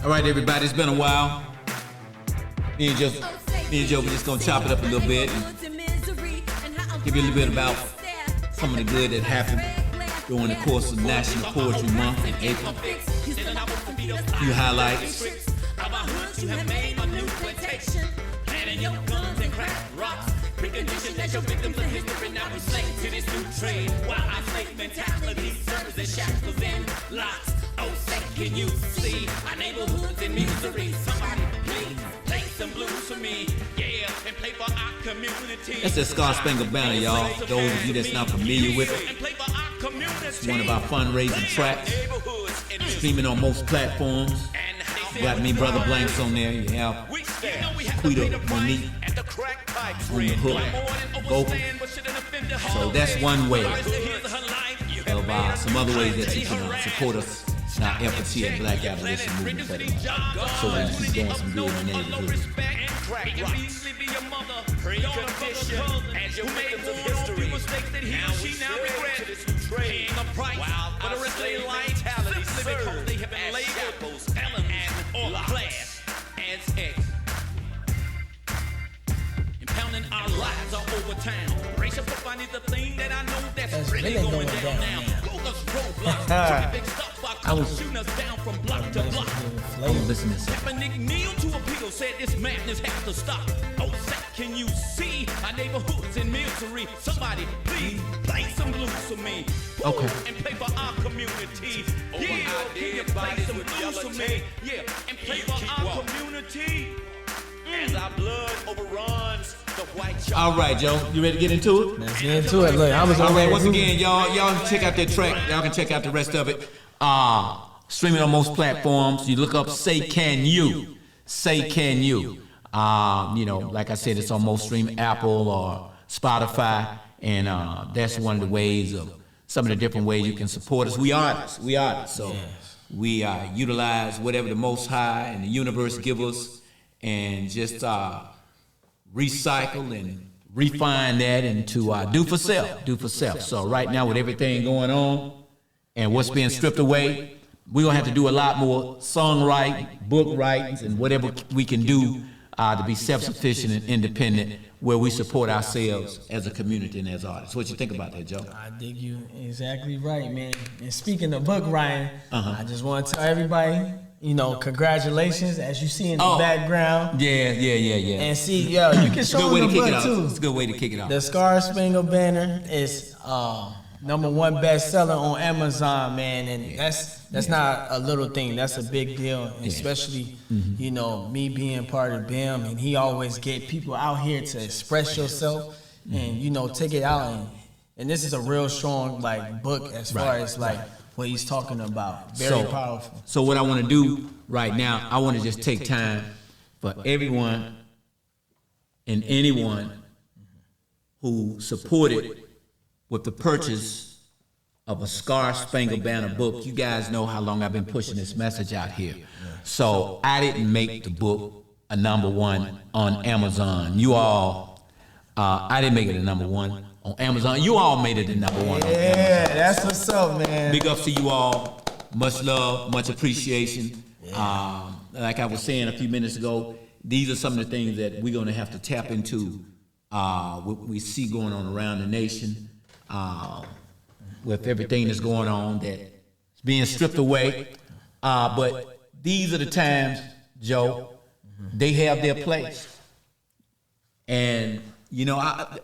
All right, everybody, it's been a while. Me and Joe, we just gonna chop it up a little bit and give you a little bit about some of the good that happened during the course of National Poetry Month in April. A few highlights. Precondition that your victims of history now enslaved to this new trade. While our slave mentality serves as shackles and locks. Oh, say, can you see our neighborhoods in misery? Somebody please play some blues for me, yeah, and play for our community. That's the Star Spangled Banner, y'all. Those of you that's not familiar with it, it's one of our fundraising tracks, streaming on most platforms. You got me, Brother Blanks, on there. You have Quita, Monique, on the hook, vocal. So that's one way of some other ways that you can support us in our efforts here at Black Abolition Movement for the month. So we can keep doing some good in the neighborhood. Impounding our lives all over town. Racial profiling is the thing that I know that's really going down now. I was shooting us down from block to block. I was listening to Kaepernick kneeled to appeal, said this madness has to stop. Oh, say, can you see our neighborhoods in misery? Somebody please play some blues for me. Okay. And play for our community. Yeah, can you play some blues for me? Yeah, and play for our community. As our blood overruns the white chalk. All right, Joe, you ready to get into it? Let's get into it. Look, I was all right. Once again, y'all can check out that track. Y'all can check out the rest of it. Streaming on most platforms. You look up "Say Can You," "Say Can You." Like I said, it's on most streaming, Apple or Spotify, and that's one of the ways of some of the different ways you can support us. We artists, so we utilize whatever the Most High and the universe give us. And just recycle and refine that into do for self. So right now with everything going on and what's being stripped away, we're gonna have to do a lot more songwriting, book writings, and whatever we can do to be self-sufficient and independent, where we support ourselves as a community and as artists. What you think about that, Joe? I dig you exactly right, man. And speaking of book writing, I just want to tell everybody, congratulations, as you see in the background. Yeah. And see, you can show them the book too. It's a good way to kick it off. The Star Spangled Banner is #1 bestseller on Amazon, man, and that's not a little thing. That's a big deal, especially me being part of BIM, and he always get people out here to express yourself and take it out, and this is a real strong book as far as what he's talking about. Very powerful. So what I want to do right now, I want to just take time for everyone and anyone who supported with the purchase of a Star Spangled Banner book. You guys know how long I've been pushing this message out here. So I didn't make the book a #1 on Amazon. You all, I didn't make it a #1 on Amazon. You all made it the #1 on Amazon. Yeah, that's what's up, man. Big ups to you all. Much love, much appreciation. Like I was saying a few minutes ago, these are some of the things that we're going to have to tap into what we see going on around the nation with everything that's going on that's being stripped away. But these are the times, Joe, they have their place. And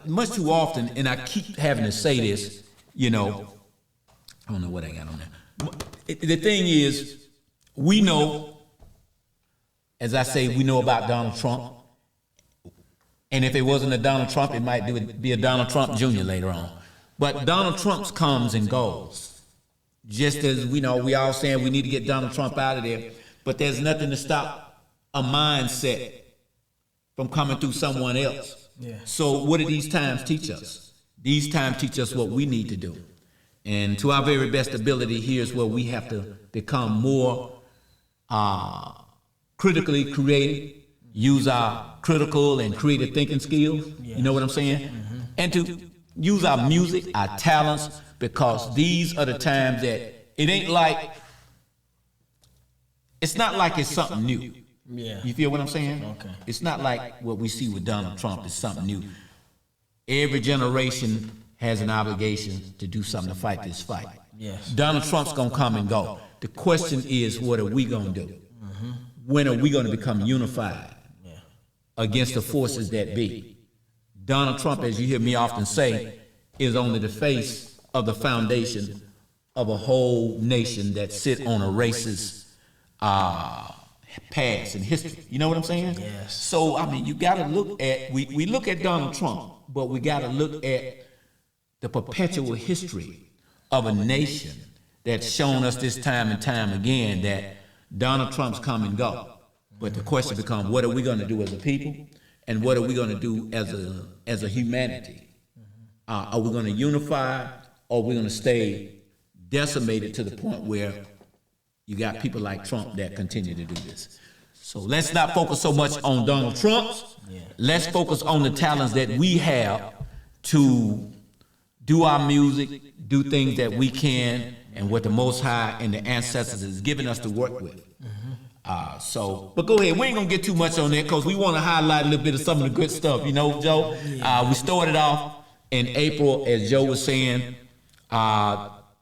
much too often, and I keep having to say this, I don't know what I got on there. The thing is, we know, as I say, we know about Donald Trump. And if it wasn't a Donald Trump, it might be a Donald Trump Jr. later on. But Donald Trump comes and goes. Just as we all saying we need to get Donald Trump out of there. But there's nothing to stop a mindset from coming through someone else. Yeah. So what do these times teach us? These times teach us what we need to do. And to our very best ability, here's where we have to become more critically creative, use our critical and creative thinking skills. Yeah. You know what I'm saying? And to use our music, our talents, because these are the times that it ain't like it's not like it's something new. Yeah. You feel what I'm saying? Okay. It's not like what we see with Donald Trump is something new. Every generation has an obligation to do something to fight this fight. Yes. Donald Trump's gonna come and go. The question is, what are we gonna do? When are we gonna become unified against the forces that be? Donald Trump, as you hear me often say, is only the face of the foundation of a whole nation that sit on a racist past and history. You know what I'm saying? Yes. So, I mean, you got to look at, we look at Donald Trump, but we got to look at the perpetual history of a nation that's shown us this time and time again that Donald Trump's come and go. But the question becomes, what are we going to do as a people? And what are we going to do as a humanity? Are we going to unify, or are we going to stay decimated to the point where you got people like Trump that continue to do this? So let's not focus so much on Donald Trump. Let's focus on the talents that we have to do our music, do things that we can, and what the Most High and the ancestors has given us to work with. But go ahead. We ain't gonna get too much on that because we want to highlight a little bit of some of the good stuff. You know, Joe. We started off in April, as Joe was saying,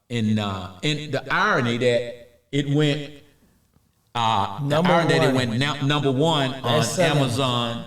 in the irony that it went number one on Amazon,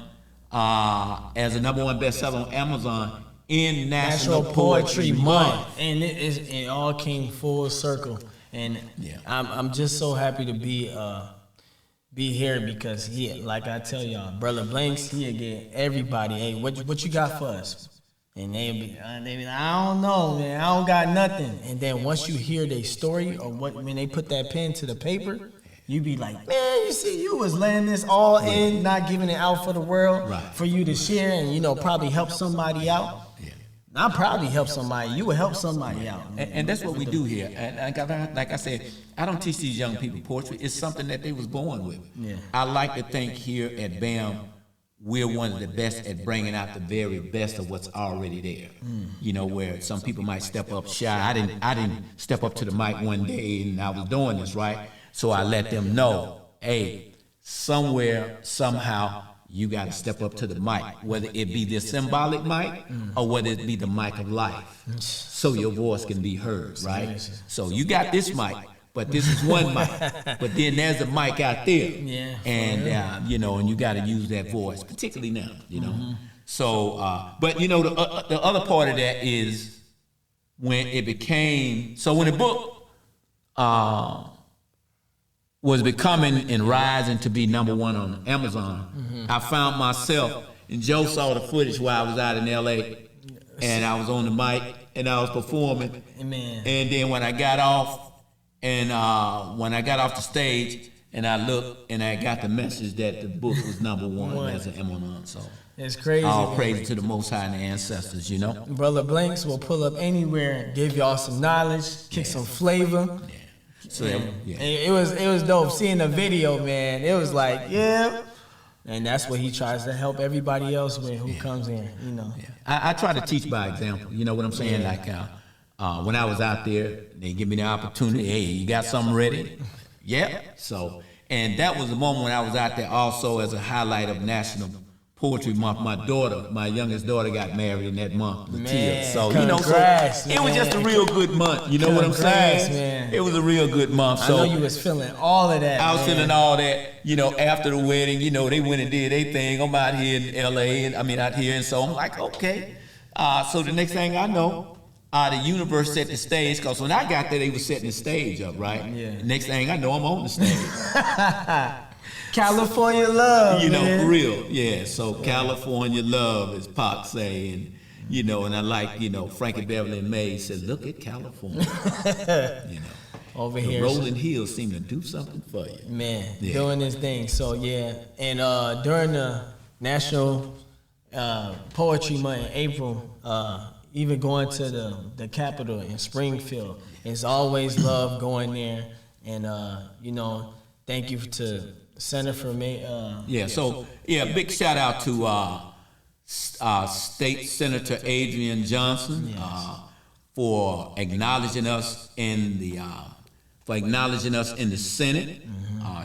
as a number one bestseller on Amazon in National Poetry Month. And it all came full circle. And I'm just so happy to be here because like I tell y'all, Brother Blanks, he'll get everybody, hey, what you got for us? And they be like, I don't know, man, I don't got nothing. And then once you hear their story, or when they put that pen to the paper, you be like, man, you see, you was letting this all in, not giving it out for the world, for you to share and, probably help somebody out. I'll probably help somebody. You will help somebody out. And that's what we do here. And like I said, I don't teach these young people poetry. It's something that they was born with. I like to think here at BAM, we're one of the best at bringing out the very best of what's already there. Where some people might step up shy. I didn't step up to the mic one day and I was doing this, right? So I let them know, hey, somewhere, somehow, you got to step up to the mic, whether it be the symbolic mic or whether it be the mic of life, so your voice can be heard, right? So you got this mic, but this is one mic, but then there's a mic out there, and and you got to use that voice, particularly now, So, but the other part of that is when it became when the book was becoming and rising to be number one on Amazon, I found myself, and Joe saw the footage while I was out in LA, and I was on the mic, and I was performing, and then when I got off, the stage, and I looked, and I got the message that the book was number one as an Amazon, so. It's crazy. All praise to the Most High and the ancestors, Brother Blanks will pull up anywhere, give y'all some knowledge, kick some flavor. So it was dope seeing the video, man. It was like, and that's what he tries to help everybody else with who comes in, I try to teach by example. You know what I'm saying? Like when I was out there, they give me the opportunity. Hey, you got something ready? So, and that was the moment when I was out there also as a highlight of National Poetry Month. My youngest daughter got married in that month, Latia. So, it was just a real good month. You know what I'm saying? Man. It was a real good month. So I know you was feeling all of that. I was feeling all that. After the wedding, they went and did their thing. I'm out here in LA, out here, and so I'm like, okay. So the next thing I know, the universe set the stage, because when I got there, they were setting the stage up, right? Next thing I know, I'm on the stage. California love, for real, So California love, as Pac say, and and I like, Frankie Beverly and May said, look at California, over the here, rolling hills seem to do something for you, doing this thing. So and during the National Poetry Month in April, even going to the Capitol in Springfield, it's always love going there, and thank you to Center for Me. Big shout out to State Senator Adrian Johnson for acknowledging us in the for acknowledging us in the Senate.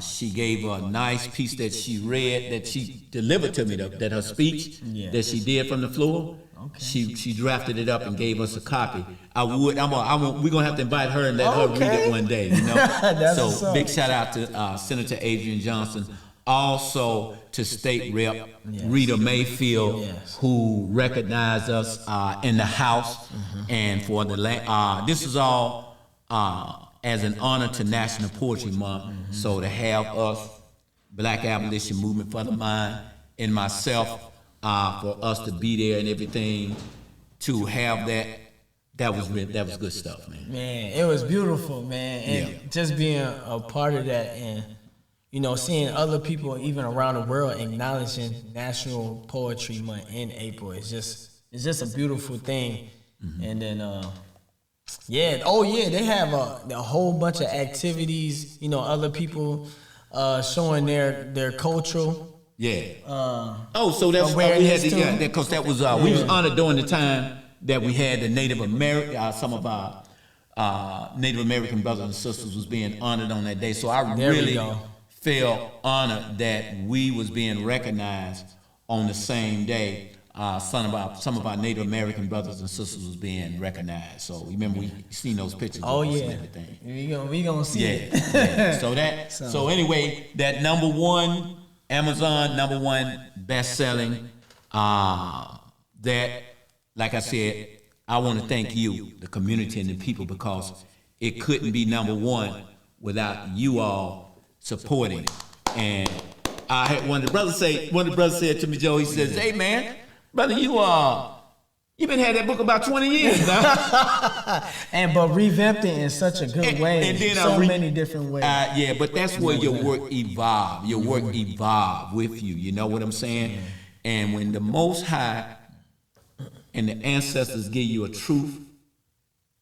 She gave a nice piece that she read, that she delivered to me, that her speech that she did from the floor. Okay. She drafted it up and gave us a copy. We're gonna have to invite her and let her read it one day. You know, so big shout out to Senator Adrian Johnson, also to State Rep Rita Mayfield, who recognized us in the House, and for the this is all as an honor to National Poetry Month. So to have us, Black Abolition Movement for the Mind, and myself, for us to be there and everything, to have that was good stuff, man. Man, it was beautiful, man, and just being a part of that, and you know, seeing other people even around the world acknowledging National Poetry Month in April is just a beautiful thing. And then they have a whole bunch of activities. You know, other people showing their cultural. So that's why we had to, because that was we was honored during the time that we had the Native American, some of our Native American brothers and sisters was being honored on that day. So I really felt honored that we was being recognized on the same day. Some of our Native American brothers and sisters was being recognized. So remember, we seen those pictures. And everything. We gonna see it. So anyway, that Amazon number one best-selling, that, like I said, I want to thank you, the community and the people, because it couldn't be number one without you all supporting it. And I had one of the brothers said to me, Joe, he says, "Hey man, brother, you've been had that book about 20 years now." but revamped it in such a good way, and then so many different ways. But that's where your work evolved. Your work evolved with you. You know what I'm saying? And when the Most High and the ancestors give you a truth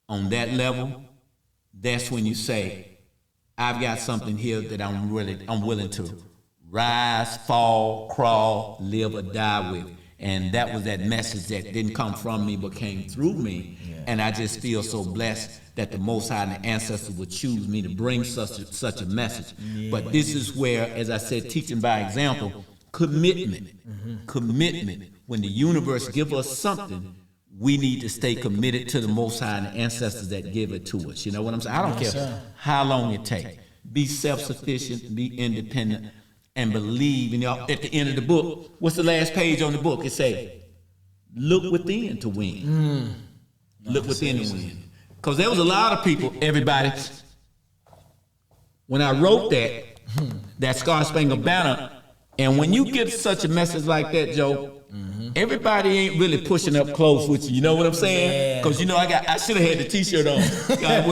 on that level, that's when you say, "I've got something here that I'm willing to rise, fall, crawl, live, or die with." And that was that message that didn't come from me but came through me. And I just feel so blessed that the Most High and the ancestors would choose me to bring such a message. But this is where, as I said, teaching by example, commitment. When the universe give us something, we need to stay committed to the Most High and the ancestors that give it to us. You know what I'm saying? I don't care how long it takes. Be self-sufficient, be independent, and believe. You know, at the end of the book, what's the last page on the book? It say, "Look within to win." Look within to win. Because there was a lot of people, everybody, when I wrote that Star Spangled Banner, and when you get such a message like that, Joe, everybody ain't really pushing up close with you. You know what I'm saying? Because I should have had the T-shirt on.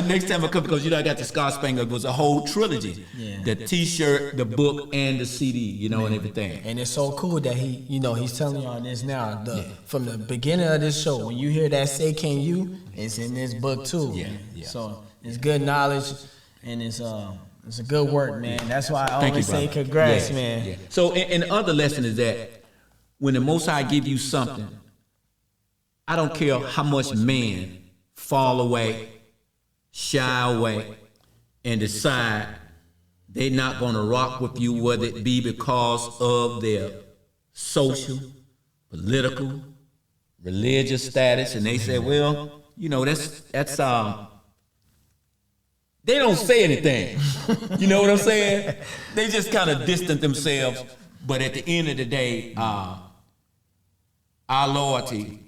Next time I come, because I got the Star Spangled. It was a whole trilogy: the T-shirt, the book, and the CD. And everything. And it's so cool that he's telling y'all this now. From the beginning of this show, when you hear that "Say Can You," it's in this book too. So it's good knowledge, and it's a good work, man. That's why I always say congrats, man. So and the other lesson is that when the Most High give you something, I don't care how much men fall away, shy away, and decide they're not going to rock with you, whether it be because of their social, political, religious status, and they say, well, that's they don't say anything. You know what I'm saying? They just kind of distance themselves. But at the end of the day, our loyalty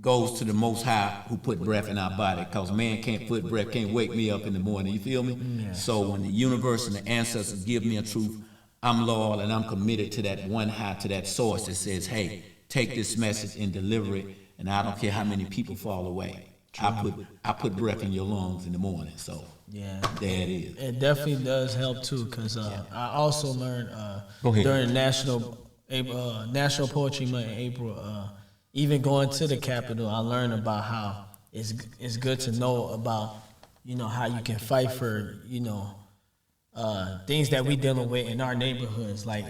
goes to the Most High who put breath in our body, because man can't put breath, can't wake me up in the morning. You feel me? So when the universe and the ancestors give me a truth, I'm loyal and I'm committed to that one high, to that source that says, hey, take this message and deliver it, and I don't care how many people fall away. I put breath in your lungs in the morning. So there it is. It definitely does help too, because I also learned during National Poetry Month in April, even going to the Capitol, I learned about how it's good to know about, how you can fight for, things that we dealing with in our neighborhoods. Like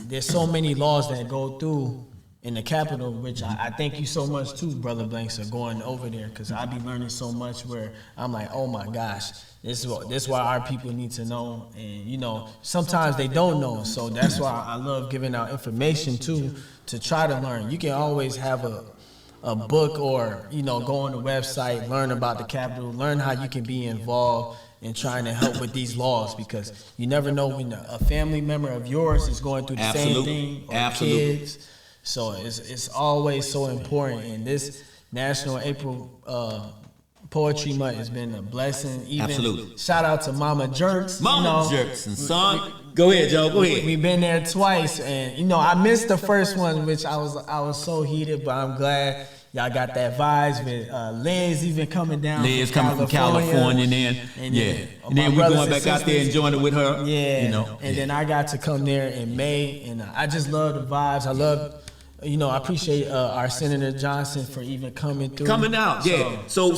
there's so many laws that go through in the Capitol, which I thank you so much too, Brother Blanks, for going over there, because I be learning so much where I'm like, oh my gosh, this is why our people need to know. And you know, sometimes they don't know, so that's why I love giving out information too, to try to learn. You can always have a book, or you know, go on the website, learn about the Capitol, learn how you can be involved in trying to help with these laws, because you never know when a family member of yours is going through the same thing, or kids. So it's always so important, and this National April Poetry Month has been a blessing. Even shout out to Mama Jerks. Mama Jerks and son. Go ahead, Joe. Go ahead. We've been there twice, and you know, I missed the first one, which I was so heated, but I'm glad y'all got that vibes with Liz even coming down. Liz coming from California, and then we going back out there and joining with her. Yeah, you know. And then I got to come there in May, and I just love the vibes. I love. You know, I appreciate our Senator Johnson for even coming through. Coming out, yeah. So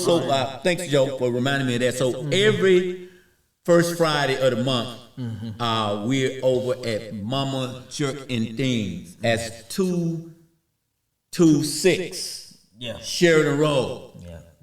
thanks, Joe, for reminding me of that. So every first Friday of the month, we're over at Mama Jerk and Things at 226 Sheridan Road,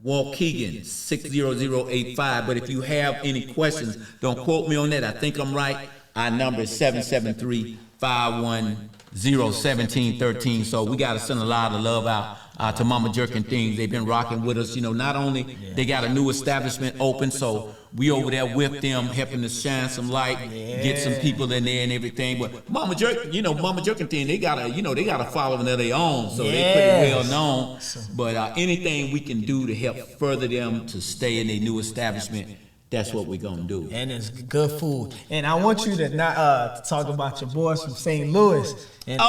Waukegan 60085. But if you have any questions, don't quote me on that. I think I'm right. Our number is 773-510-1713. So we got to send a lot of love out to Mama Jerk and Things. They've been rocking with us. You know, not only they got a new establishment open, so we over there with them, helping to shine some light, get some people in there and everything. But Mama Jerk, you know, Mama Jerk and Things, they got a following of their own, so they pretty well known. But anything we can do to help further them to stay in their new establishment, that's what we're gonna do. And it's good food. And I want you to not talk about your boys from St. Louis. And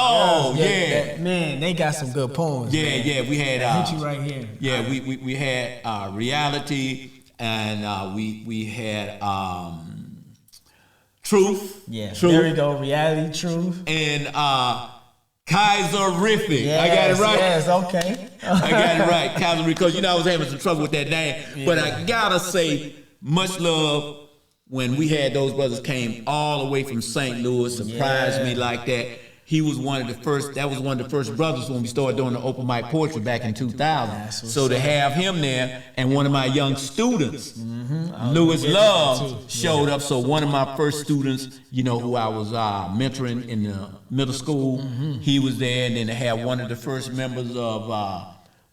man, they got some good poems. Yeah, man. Yeah, we had hit you right here. Yeah, we had Reality, and we had Truth. Yeah, Truth. There we go, Reality, Truth. And Kaiserific. Yes, I got it right. Yes, okay. I got it right, Kaiserific, because you know I was having some trouble with that name. Yeah. But I gotta say, much love when we had those brothers came all the way from St. Louis, surprised me like that. He was one of the first, that was one of the first brothers when we started doing the open mic poetry back in 2000. So to have him there, and one of my young students, Louis Love, showed up. So one of my first students, you know, who I was mentoring in the middle school, he was there. And then to have one of the first members of,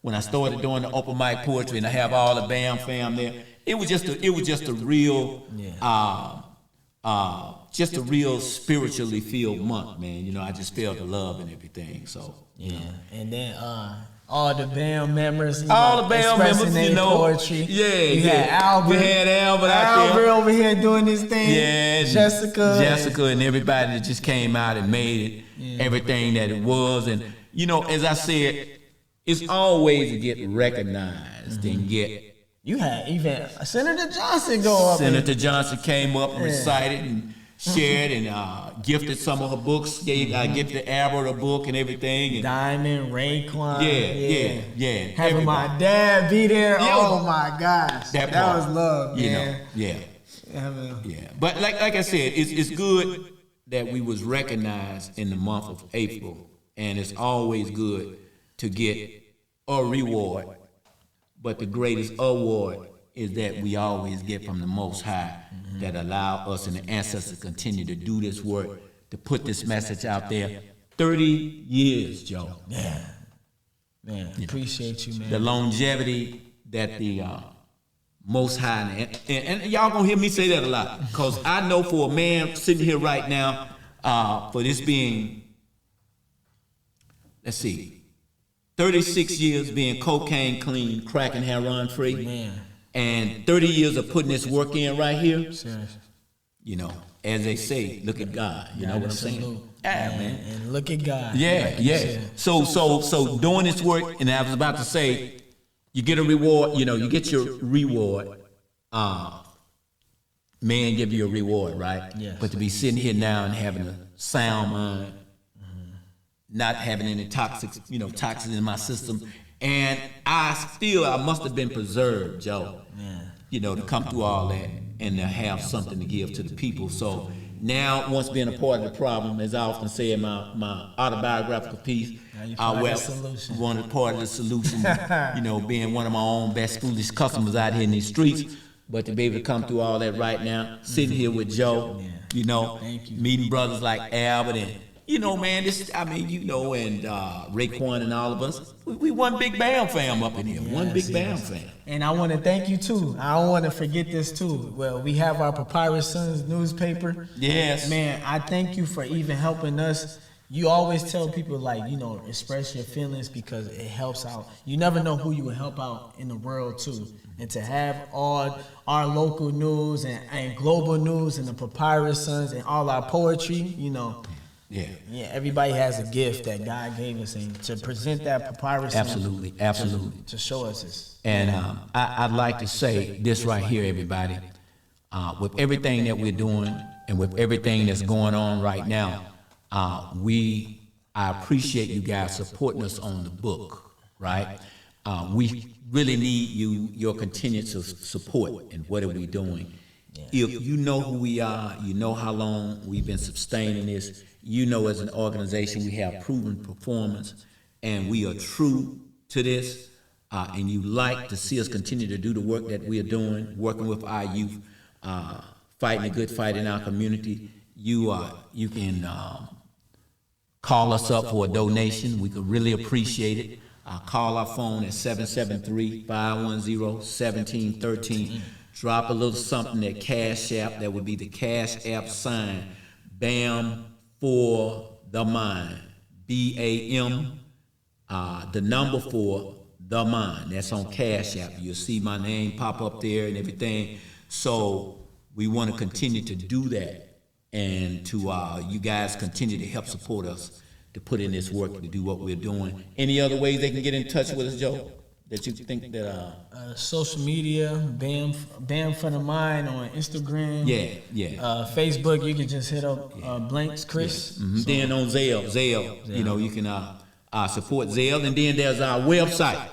when I started doing the open mic poetry, and I have all the BAM fam there. It was just a real, just a real spiritually filled month, man. You know, I just felt the love and everything. So and then all the BAM members, all the BAM members, you know, poetry. We had Albert. We had Albert out there. Over here doing his thing. Yeah, Jessica, and everybody that just came out and made it everything that it was. And you know, as I said, it's always to get recognized and get. You had even Senator Johnson go up. Senator Johnson came up and recited and shared and gifted some of her books. Gifted Albert a book and everything. And Diamond, Raekwon. Yeah. Having my dad be there. Oh my gosh, that was love, man. You know, But like I said, it's good that we was recognized in the month of April, and it's always good to get a reward. But the greatest award is that we always get from the Most High, that allow us and the ancestors to continue to do this work, to put this message out there. 30 years, Joe. Man, appreciate you, man. The longevity that the Most High, and y'all gonna hear me say that a lot, because I know for a man sitting here right now, for this being, let's see, 36 years being cocaine clean, crack and heroin free, and 30 years of putting this work in right here. You know, as they say, look at God. You know what I'm saying? Man. And look at God. So doing this work, and I was about to say, you get a reward. You know, you get your reward. Man give you a reward, right? Yes. But to be sitting here now and having a sound mind, not having any toxins in my system, and I must have been preserved, Joe. You know, to come through all that and to have something to give to the people. So now once being a part of the problem, as I often say in my autobiographical piece, one part of the solution, being one of my own best foolish customers out here in these streets, but to be able to come through all that right now, sitting here with Joe, meeting brothers like Albert and, man, and Raekwon and all of us, we one big BAM fam up in here, one big BAM fam. And I want to thank you too. I don't want to forget this too. Well, we have our Papyrus Sons newspaper. Yes. Man, I thank you for even helping us. You always tell people express your feelings because it helps out. You never know who you will help out in the world too. And to have all our local news and global news and the Papyrus Sons and all our poetry, Yeah, everybody has a gift that God gave us, and to present that Papyrus. Absolutely. To show us this. And I'd like to say this right here, everybody. With everything that we're doing and with everything that's going on right now, I appreciate you guys supporting us on the book, right? We really need your continued support in what are we doing. If you know who we are, you know how long we've been sustaining this, as an organization we have proven performance and we are true to this, and you like to see us continue to do the work that we are doing, working with our youth, fighting a good fight in our community, you can call us up for a donation. We could really appreciate it. Call our phone at 773-510-1713. Drop a little something at Cash App. That would be the Cash App sign, BAM for the Mind, BAM, the number 4 the Mind. That's on Cash App. You'll see my name pop up there and everything. So we want to continue to do that, and to you guys continue to help support us to put in this work to do what we're doing. Any other ways they can get in touch with us, Joe? That you think that social media, BAM for the Mind on Instagram. Facebook, you can just hit up Blanks Chris. So, then on Zelle, you can support Zelle, and then there's our website.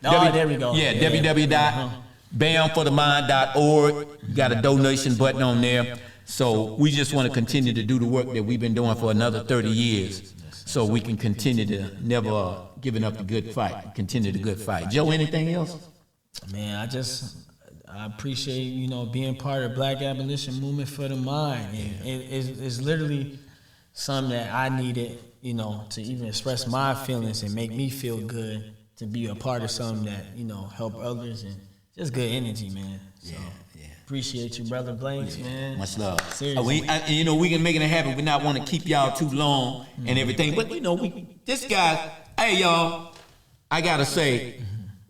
There we go. www.bamforthemind.org. You got a donation button on there. So we just want to continue to do the work that we've been doing for another 30 years. So we can continue to never giving up the good fight, continue the good fight. Joe, anything else? Man, I appreciate, being part of Black Abolition Movement for the Mind. It's literally something that I needed, to even express my feelings and make me feel good, to be a part of something that, help others, and just good energy, man. So, appreciate you, Brother Blanks, man. Much love. Seriously. We can make it a habit. We not want to keep y'all too long and everything. But, this guy, hey, y'all, I got to say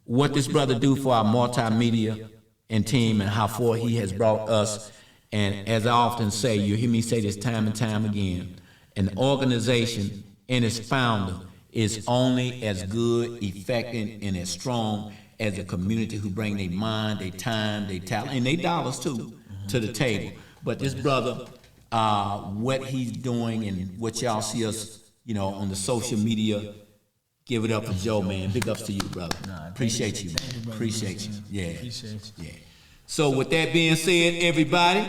what this brother do for our multimedia and team and how far he has brought us. And as I often say, you hear me say this time and time again, an organization and its founder is only as good, effective, and as strong as a community who bring their mind, their time, their talent, and their dollars too, to the table. But this brother, what he's doing and what y'all see us, on the social media, give it up for Joe, man. Big ups to you, brother. Appreciate you, man. Appreciate you. Yeah. Appreciate you. Yeah. So with that being said, everybody.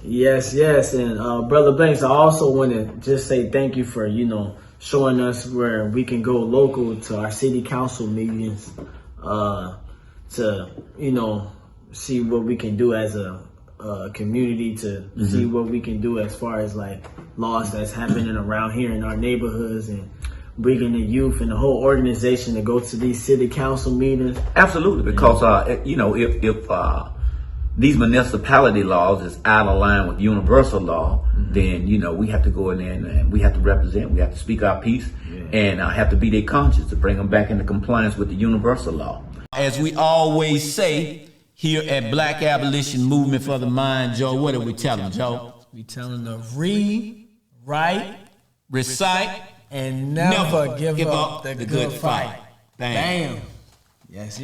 Yes, and Brother Blanks, I also want to just say thank you for, showing us where we can go local to our city council meetings, to, see what we can do as a community, to see what we can do as far as laws that's happening around here in our neighborhoods, and bringing the youth and the whole organization to go to these city council meetings. Absolutely, because if these municipality laws is out of line with universal law, then we have to go in there and we have to represent, we have to speak our piece, and have to be their conscience to bring them back into compliance with the universal law. As we always say here at Black Abolition Movement for the Mind, Joe, what do we tell them, Joe? We tell them to read, write, recite, and never give up the good fight. Bam. Yes.